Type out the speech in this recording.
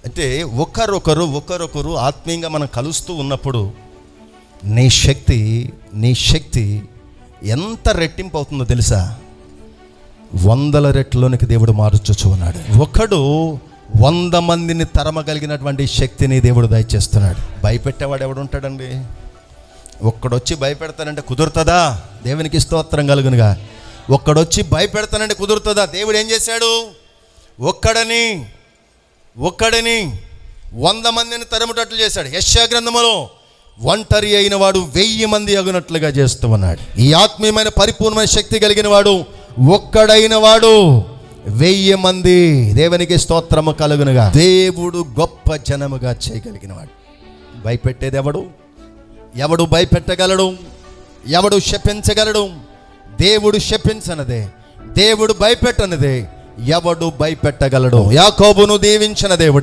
అంటే ఒకరొకరు ఆత్మీయంగా మనం కలుస్తూ ఉన్నప్పుడు నీ శక్తి ఎంత రెట్టింపు అవుతుందో తెలుసా? 100 రెట్లలోనికి దేవుడు మారుచుచు ఉన్నాడు. ఒకడు 100 మందిని తరమగలిగినటువంటి శక్తిని దేవుడు దయచేస్తున్నాడు. భయపెట్టేవాడు ఎవడు ఉంటాడండి? ఒక్కడొచ్చి భయపెడతానంటే కుదురుతుందా? దేవునికి స్తోత్రం కలుగునుగా. ఒక్కడొచ్చి భయపెడతానంటే కుదురుతుందా? దేవుడు ఏం చేశాడు? ఒక్కడని 100 మందిని తరుముటట్లు చేశాడు. యెషయా గ్రంథములో ఒంటరి అయిన వాడు 1000 మంది అగునట్లుగా చేస్తూ ఉన్నాడు. ఈ ఆత్మీయమైన పరిపూర్ణమైన శక్తి కలిగిన వాడు ఒక్కడైన వాడు 1000 మంది. దేవునికి స్తోత్రము కలుగునుగా. దేవుడు గొప్ప జనముగా చేయగలిగిన వాడు. భయపెట్టేది ఎవడు భయపెట్టగలడు? ఎవడు శపించగలడు? దేవుడు శపించనదే, దేవుడు భయపెట్టనదే ఎవడు భయపెట్టగలడు? యాకోబును దీవించిన దేవుడు